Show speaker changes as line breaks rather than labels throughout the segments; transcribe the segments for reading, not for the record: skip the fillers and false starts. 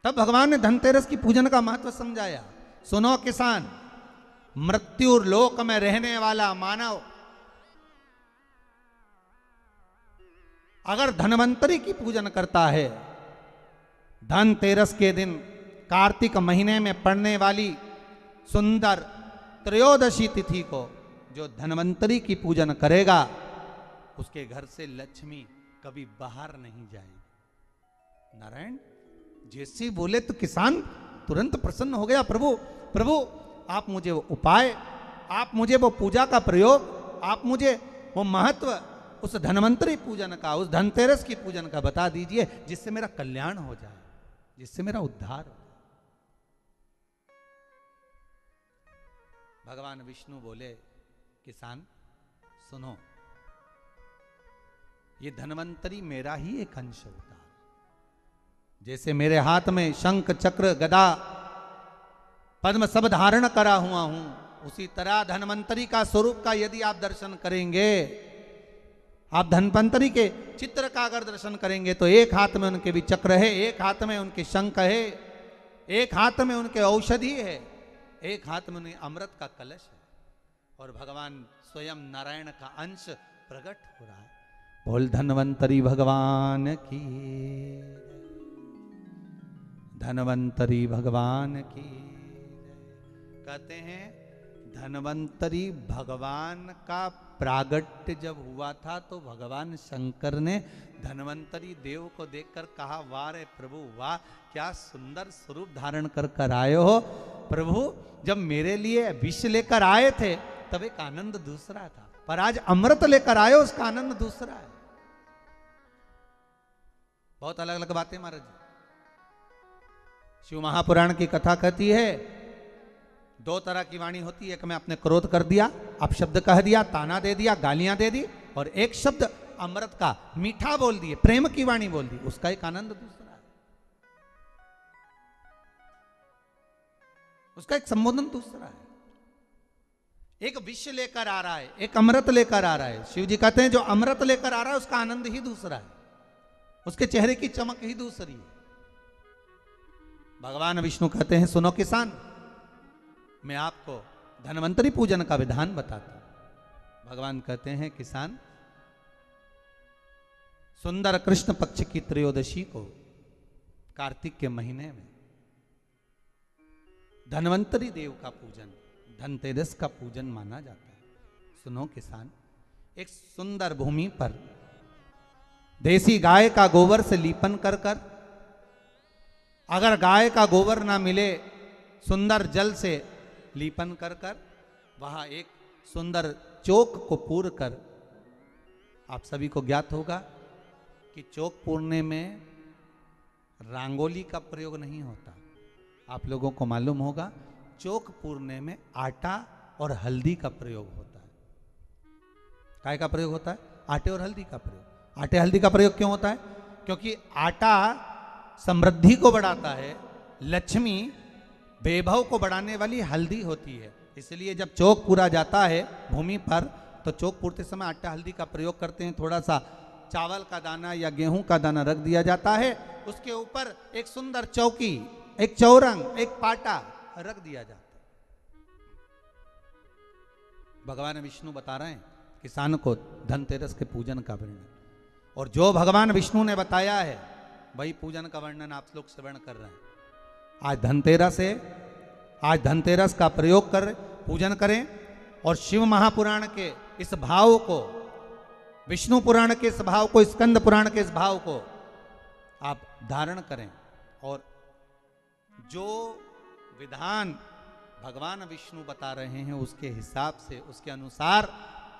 तब भगवान ने धनतेरस की पूजन का महत्व समझाया। सुनो किसान, मृत्यु लोक में रहने वाला मानव अगर धनवंतरी की पूजन करता है, धनतेरस के दिन कार्तिक महीने में पड़ने वाली सुंदर त्रयोदशी तिथि को जो धनवंतरी की पूजन करेगा, उसके घर से लक्ष्मी कभी बाहर नहीं जाएगी। नारायण जैसे बोले तो किसान तुरंत प्रसन्न हो गया। प्रभु प्रभु आप मुझे वो उपाय, आप मुझे वो पूजा का प्रयोग, आप मुझे वो महत्व उस धनवंतरी पूजन का, उस धनतेरस की पूजन का बता दीजिए, जिससे मेरा कल्याण हो जाए, जिससे मेरा उद्धार हो। भगवान विष्णु बोले, किसान सुनो, ये धनवंतरी मेरा ही एक अंश होता है। जैसे मेरे हाथ में शंख चक्र गदा पद्म सब धारण करा हुआ हूं, उसी तरह धनवंतरी का स्वरूप का यदि आप दर्शन करेंगे, आप धनवंतरी के चित्र का अगर दर्शन करेंगे, तो एक हाथ में उनके भी चक्र है, एक हाथ में उनके शंख है, एक हाथ में उनके औषधि है, एक हाथ में उनके अमृत का कलश है, और भगवान स्वयं नारायण का अंश प्रकट हो रहा है। बोल धनवंतरी भगवान की, धनवंतरी भगवान की। कहते हैं धनवंतरी भगवान का प्रागट्य जब हुआ था, तो भगवान शंकर ने धनवंतरी देव को देखकर कहा, वाह रे प्रभु वाह, क्या सुंदर स्वरूप धारण कर आए हो प्रभु। जब मेरे लिए विष लेकर आए थे तब एक आनंद दूसरा था, पर आज अमृत लेकर आए हो, उसका आनंद दूसरा है। बहुत अलग अलग बातें महाराज जी। शिव महापुराण की कथा कहती है, दो तरह की वाणी होती है, एक में आपने क्रोध कर दिया, अपशब्द कह दिया, ताना दे दिया, गालियां दे दी, और एक शब्द अमृत का मीठा बोल दिए, प्रेम की वाणी बोल दी, उसका एक आनंद दूसरा है, उसका एक संबोधन दूसरा है। एक विष लेकर आ रहा है, एक अमृत लेकर आ रहा है। शिव जी कहते हैं जो अमृत लेकर आ रहा है उसका आनंद ही दूसरा है, उसके चेहरे की चमक ही दूसरी है। भगवान विष्णु कहते हैं, सुनो किसान, मैं आपको धनवंतरी पूजन का विधान बताता हूं। भगवान कहते हैं, किसान सुंदर कृष्ण पक्ष की त्रयोदशी को कार्तिक के महीने में धनवंतरी देव का पूजन, धनतेरस का पूजन माना जाता है। सुनो किसान, एक सुंदर भूमि पर देसी गाय का गोबर से लीपन कर कर, अगर गाय का गोबर ना मिले, सुंदर जल से लीपन कर कर, वहां एक सुंदर चौक को पूर कर, आप सभी को ज्ञात होगा कि चौक पूरने में रंगोली का प्रयोग नहीं होता। आप लोगों को मालूम होगा, चौक पूरने में आटा और हल्दी का प्रयोग होता है। काय का प्रयोग होता है? आटे और हल्दी का प्रयोग। आटे हल्दी का प्रयोग क्यों होता है? क्योंकि आटा समृद्धि को बढ़ाता है, लक्ष्मी वैभव को बढ़ाने वाली हल्दी होती है। इसलिए जब चौक पूरा जाता है भूमि पर, तो चौक पूरते समय आटा हल्दी का प्रयोग करते हैं। थोड़ा सा चावल का दाना या गेहूं का दाना रख दिया जाता है, उसके ऊपर एक सुंदर चौकी, एक चौरंग, एक पाटा रख दिया जाता है। भगवान विष्णु बता रहे हैं किसान को धनतेरस के पूजन का वर्णन, और जो भगवान विष्णु ने बताया है वही पूजन का वर्णन आप लोग श्रवण कर रहे हैं। आज धनतेरस का प्रयोग कर पूजन करें, और शिव महापुराण के इस भाव को, विष्णु पुराण के इस भाव को, स्कंद पुराण के इस भाव को आप धारण करें, और जो विधान भगवान विष्णु बता रहे हैं उसके हिसाब से, उसके अनुसार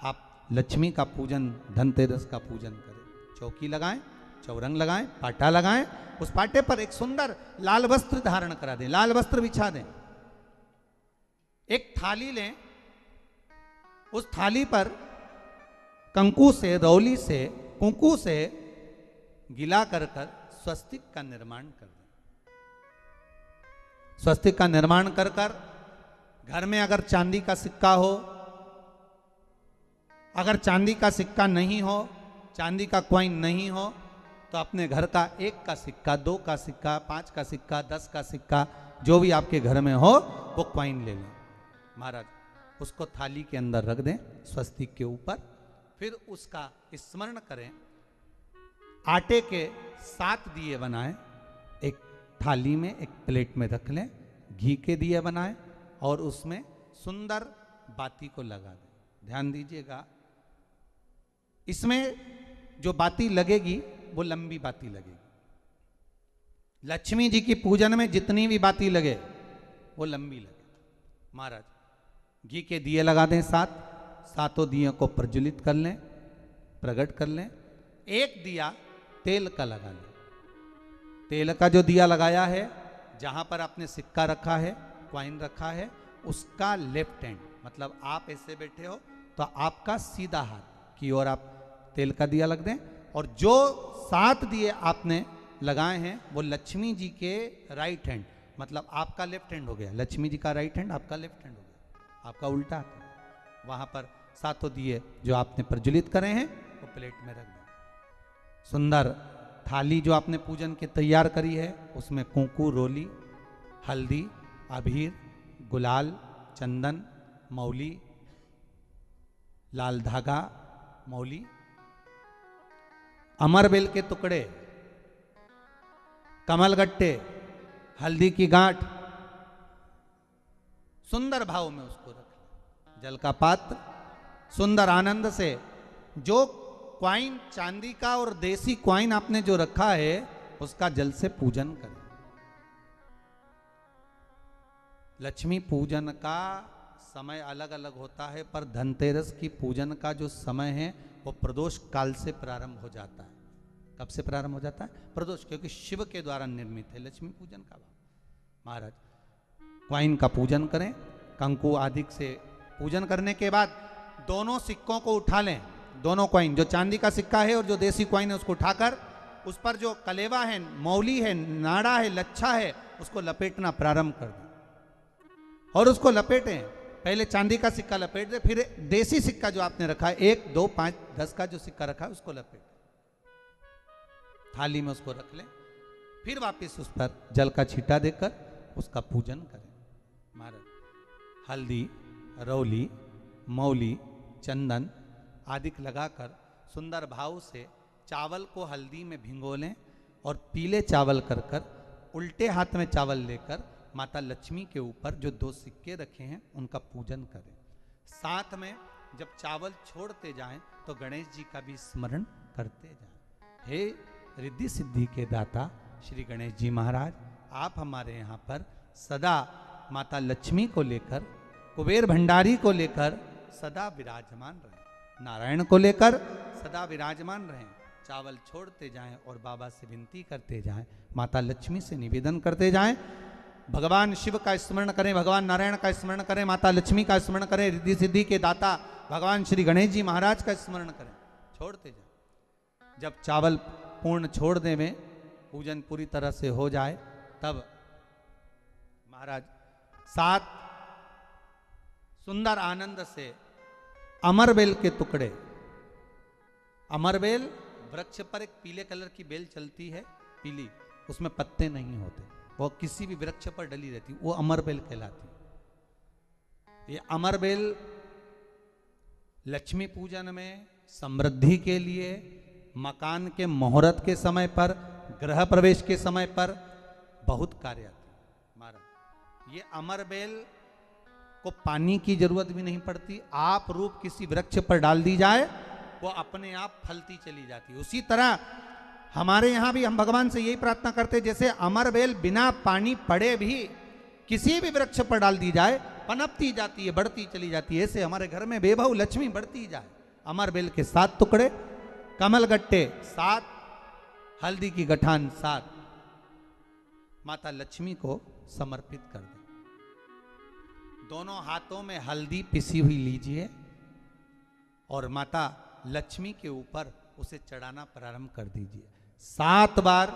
आप लक्ष्मी का पूजन, धनतेरस का पूजन करें। चौकी लगाएं, चौरंग लगाएं, पाटा लगाएं, उस पाटे पर एक सुंदर लाल वस्त्र धारण करा दें, लाल वस्त्र बिछा दें। एक थाली लें, उस थाली पर कंकु से, रौली से, कुंकू से गिला कर स्वस्तिक का निर्माण कर दें। स्वस्तिक का निर्माण कर घर में अगर चांदी का सिक्का हो, अगर चांदी का सिक्का नहीं हो, चांदी का कॉइन नहीं हो, तो अपने घर का 1 का सिक्का, 2 का सिक्का, 5 का सिक्का, 10 का सिक्का, जो भी आपके घर में हो वो क्वाइन ले लें महाराज, उसको थाली के अंदर रख दें स्वस्तिक के ऊपर। फिर उसका स्मरण करें, आटे के 7 दिए बनाएं, एक थाली में, एक प्लेट में रख लें, घी के दिए बनाएं और उसमें सुंदर बाती को लगा दें। ध्यान दीजिएगा, इसमें जो बाती लगेगी वो लंबी बाती लगेगी। लक्ष्मी जी की पूजन में जितनी भी बाती लगे वो लंबी लगे। महाराज घी के दिए लगा दें 7, सातों दियों को प्रज्वलित कर लें, प्रकट कर लें। एक दिया तेल का लगा लें। तेल का जो दिया लगाया है, जहां पर आपने सिक्का रखा है, क्वाइन रखा है, उसका लेफ्ट हैंड, मतलब आप ऐसे बैठे हो तो आपका सीधा हाथ की ओर आप तेल का दिया लग दें। और जो 7 दिए आपने लगाए हैं वो लक्ष्मी जी के राइट हैंड, मतलब आपका लेफ्ट हैंड हो गया, लक्ष्मी जी का राइट हैंड, आपका लेफ्ट हैंड हो गया, आपका उल्टा हाथ। वहां पर 7 दिए जो आपने प्रज्वलित करे हैं वो प्लेट में रख दें। सुंदर थाली जो आपने पूजन के तैयार करी है उसमें कुंकू, रोली, हल्दी, अबीर, गुलाल, चंदन, मौली, लाल धागा, मौली, अमरबेल के टुकड़े, कमलगट्टे, हल्दी की गांठ, सुंदर भाव में उसको रख लें। जल का पात्र सुंदर आनंद से, जो क्वाइन चांदी का और देसी क्वाइन आपने जो रखा है उसका जल से पूजन करें। लक्ष्मी पूजन का समय अलग अलग होता है, पर धनतेरस की पूजन का जो समय है वो प्रदोष काल से प्रारंभ हो जाता है। कब से प्रारंभ हो जाता है? प्रदोष, क्योंकि शिव के द्वारा निर्मित है लक्ष्मी पूजन का। महाराज क्वाइन का पूजन करें, कंकु आदि से पूजन करने के बाद दोनों सिक्कों को उठा लें। दोनों क्वाइन, जो चांदी का सिक्का है और जो देसी क्वाइन है, उसको उठाकर उस पर जो कलेवा है, मौली है, नाड़ा है, लच्छा है, उसको लपेटना प्रारंभ कर दें और उसको लपेटें। पहले चांदी का सिक्का लपेट दे, फिर देसी सिक्का जो आपने रखा है 1, 2, 5, 10 का जो सिक्का रखा है उसको लपेट थाली में उसको रख लें। फिर वापस उस पर जल का छींटा देकर उसका पूजन करें। महाराज हल्दी, रौली, मौली, चंदन आदि लगाकर सुंदर भाव से चावल को हल्दी में भिगो लें और पीले चावल कर कर उल्टे हाथ में चावल लेकर माता लक्ष्मी के ऊपर जो 2 सिक्के रखे हैं उनका पूजन करें। साथ में जब चावल छोड़ते जाएं तो गणेश जी का भी स्मरण करते जाएं। हे रिद्धि सिद्धि के दाता श्री गणेश जी महाराज, आप हमारे यहाँ पर सदा माता लक्ष्मी को लेकर, कुबेर भंडारी को लेकर सदा विराजमान रहें, नारायण को लेकर सदा विराजमान रहें। चावल छोड़ते जाएं और बाबा से विनती करते जाएं, माता लक्ष्मी से निवेदन करते जाएं। भगवान शिव का स्मरण करें, भगवान नारायण का स्मरण करें, माता लक्ष्मी का स्मरण करें, रिद्धि सिद्धि के दाता भगवान श्री गणेश जी महाराज का स्मरण करें, छोड़ते जाएं। जब चावल पूर्ण छोड़ दे में पूजन पूरी तरह से हो जाए, तब महाराज 7 सुंदर आनंद से अमरबेल के टुकड़े, अमरबेल वृक्ष पर एक पीले कलर की बेल चलती है, पीली, उसमें पत्ते नहीं होते, वो किसी भी वृक्ष पर डली रहती, वो अमरबेल कहलाती। ये अमरबेल लक्ष्मी पूजन में, समृद्धि के लिए, मकान के मुहूर्त के समय पर, गृह प्रवेश के समय पर बहुत कार्य आती है। महाराज ये अमरबेल को पानी की जरूरत भी नहीं पड़ती, आप रूप किसी वृक्ष पर डाल दी जाए वो अपने आप फलती चली जाती है। उसी तरह हमारे यहाँ भी हम भगवान से यही प्रार्थना करते, जैसे अमरबेल बिना पानी पड़े भी किसी भी वृक्ष पर डाल दी जाए पनपती जाती है, बढ़ती चली जाती है, ऐसे हमारे घर में बेभव लक्ष्मी बढ़ती जाए। अमरबेल के 7 टुकड़े, कमलगट्टे 7, हल्दी की गठान 7 माता लक्ष्मी को समर्पित कर दें। दोनों हाथों में हल्दी पिसी हुई लीजिए और माता लक्ष्मी के ऊपर उसे चढ़ाना प्रारंभ कर दीजिए। 7 बार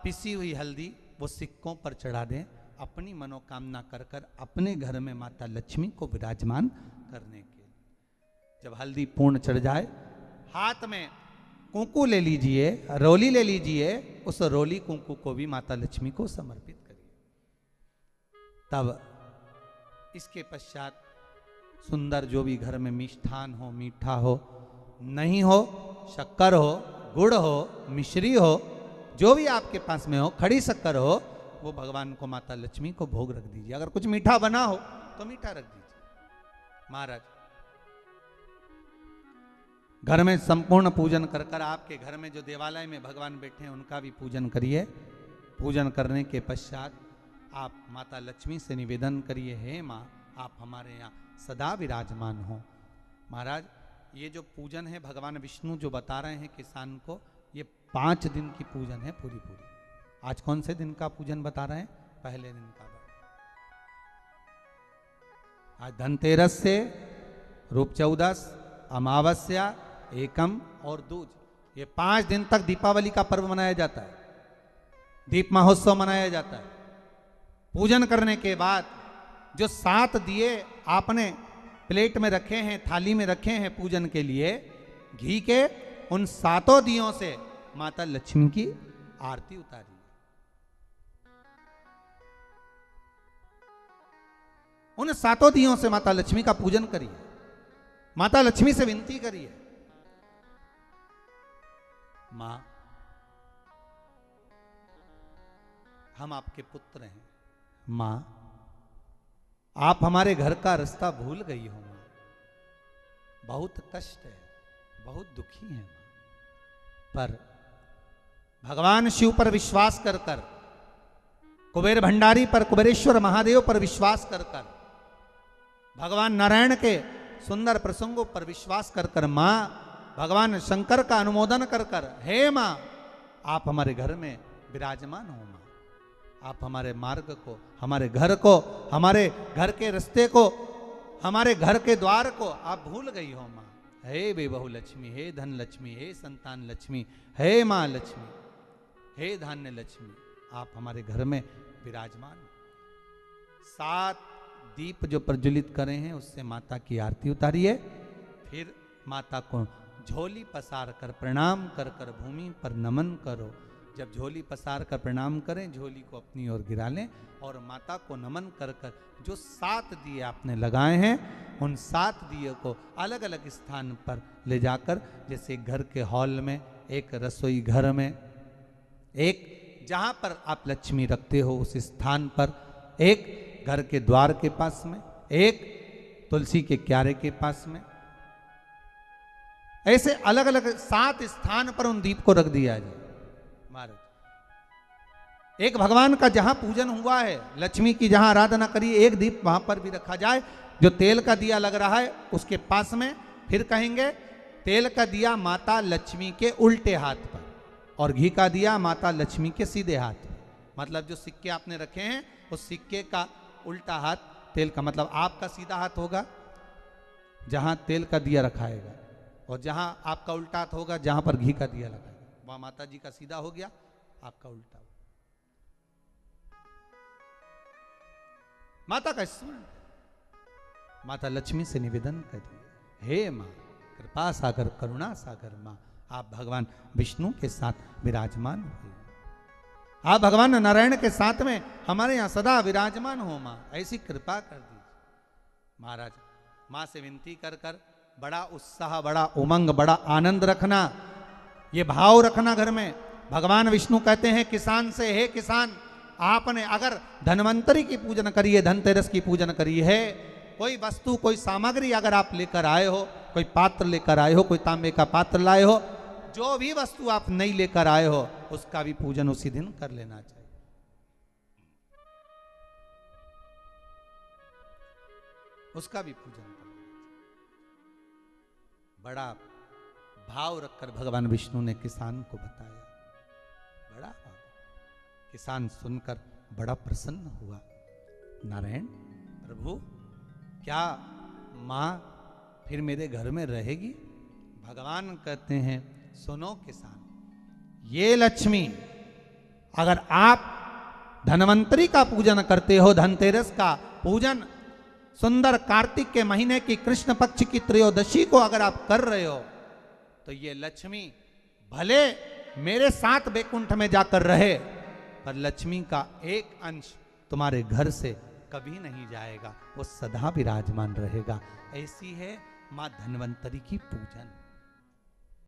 पिसी हुई हल्दी वो सिक्कों पर चढ़ा दें, अपनी मनोकामना कर कर अपने घर में माता लक्ष्मी को विराजमान करने के लिए। जब हल्दी पूर्ण चढ़ जाए, हाथ में कुंकू ले लीजिए, रोली ले लीजिए, उस रोली कुंकू को भी माता लक्ष्मी को समर्पित करिए। तब इसके पश्चात सुंदर जो भी घर में मिष्ठान हो, मीठा हो, नहीं हो, शक्कर हो, गुड़ हो, मिश्री हो, जो भी आपके पास में हो, खड़ी शक्कर हो, वो भगवान को, माता लक्ष्मी को भोग रख दीजिए। अगर कुछ मीठा बना हो तो मीठा रख दीजिए। महाराज, घर में संपूर्ण पूजन कर कर, आपके घर में जो देवालय में भगवान बैठे हैं उनका भी पूजन करिए। पूजन करने के पश्चात आप माता लक्ष्मी से निवेदन करिए, हे माँ, आप हमारे यहाँ सदा विराजमान हो। महाराज, ये जो पूजन है भगवान विष्णु जो बता रहे हैं किसान को, ये 5 दिन की पूजन है पूरी पूरी। आज कौन से दिन का पूजन बता रहे हैं? पहले दिन का। आज धनतेरस से रूप चौदस, अमावस्या, एकम और दूज, ये 5 दिन तक दीपावली का पर्व मनाया जाता है, दीप महोत्सव मनाया जाता है। पूजन करने के बाद जो 7 दिए आपने प्लेट में रखे हैं, थाली में रखे हैं पूजन के लिए, घी के, उन 7 दियों से माता लक्ष्मी की आरती उतारिए। उन 7 दियों से माता लक्ष्मी का पूजन करिए। माता लक्ष्मी से विनती करिए, मां, हम आपके पुत्र हैं। मां, आप हमारे घर का रास्ता भूल गई हो। मां, बहुत कष्ट है, बहुत दुखी है। पर भगवान शिव पर विश्वास कर कर, कुबेर भंडारी पर, कुबेरेश्वर महादेव पर विश्वास कर कर, भगवान नारायण के सुंदर प्रसंगों पर विश्वास कर कर, मां, भगवान शंकर का अनुमोदन कर कर, हे मां, आप हमारे घर में विराजमान हो। मां, आप हमारे मार्ग को, हमारे घर को, हमारे घर के रास्ते को, हमारे घर के द्वार को आप भूल गई हो। मां, हे बेबहु लक्ष्मी, हे धन लक्ष्मी, हे संतान लक्ष्मी, हे मां लक्ष्मी, हे धान्य लक्ष्मी, आप हमारे घर में विराजमान हो। 7 दीप जो प्रज्वलित करे हैं उससे माता की आरती उतारिए। फिर माता को झोली पसार कर प्रणाम कर कर भूमि पर नमन करो। जब झोली पसार कर प्रणाम करें, झोली को अपनी ओर गिरा लें और माता को नमन कर कर जो 7 दिए आपने लगाए हैं, उन 7 दिए को अलग अलग स्थान पर ले जाकर, जैसे घर के हॉल में, एक रसोई घर में, एक जहां पर आप लक्ष्मी रखते हो उस स्थान पर, एक घर के द्वार के पास में, एक तुलसी के क्यारे के पास में, ऐसे अलग अलग 7 स्थान पर उन दीप को रख दिया जाए। महाराज, एक भगवान का जहां पूजन हुआ है, लक्ष्मी की जहां आराधना करिए, एक दीप वहां पर भी रखा जाए। जो तेल का दिया लग रहा है उसके पास में, फिर कहेंगे तेल का दिया माता लक्ष्मी के उल्टे हाथ पर और घी का दिया माता लक्ष्मी के सीधे हाथ पर। मतलब जो सिक्के आपने रखे हैं उस सिक्के का उल्टा हाथ तेल का, मतलब आपका सीधा हाथ होगा जहां तेल का दिया रखाएगा, और जहां आपका उल्टा हाथ होगा जहां पर घी का दिया लगाएगा, वहां माता जी का सीधा हो गया, आपका उल्टा हो। माता का स्मरण, माता लक्ष्मी से निवेदन करिए, हे मां कृपा सागर, करुणा सागर, मां आप भगवान विष्णु के साथ विराजमान हुए, आप भगवान नारायण के साथ में हमारे यहां सदा विराजमान हो। मां ऐसी कृपा कर दीजिए। महाराज, मां से विनती कर कर बड़ा उत्साह, बड़ा उमंग, बड़ा आनंद रखना, ये भाव रखना घर में। भगवान विष्णु कहते हैं किसान से, हे किसान, आपने अगर धन्वंतरी की पूजन करी है, धनतेरस की पूजन करी है, कोई वस्तु, कोई सामग्री अगर आप लेकर आए हो, कोई पात्र लेकर आए हो, कोई तांबे का पात्र लाए हो, जो भी वस्तु आप नहीं लेकर आए हो उसका भी पूजन उसी दिन कर लेना चाहिए। उसका भी पूजन कर लेना चाहिए। बड़ा भाव रखकर भगवान विष्णु ने किसान को बताया, बड़ा भाव। किसान सुनकर बड़ा प्रसन्न हुआ। नारायण प्रभु, क्या मां फिर मेरे घर में रहेगी? भगवान कहते हैं, सुनो किसान, ये लक्ष्मी अगर आप धनवंतरी का पूजन करते हो, धनतेरस का पूजन सुंदर कार्तिक के महीने की कृष्ण पक्ष की त्रयोदशी को अगर आप कर रहे हो, तो ये लक्ष्मी भले मेरे साथ वैकुंठ में जाकर रहे, पर लक्ष्मी का एक अंश तुम्हारे घर से कभी नहीं जाएगा, वो सदा विराजमान रहेगा। ऐसी है मां धन्वंतरी की पूजन।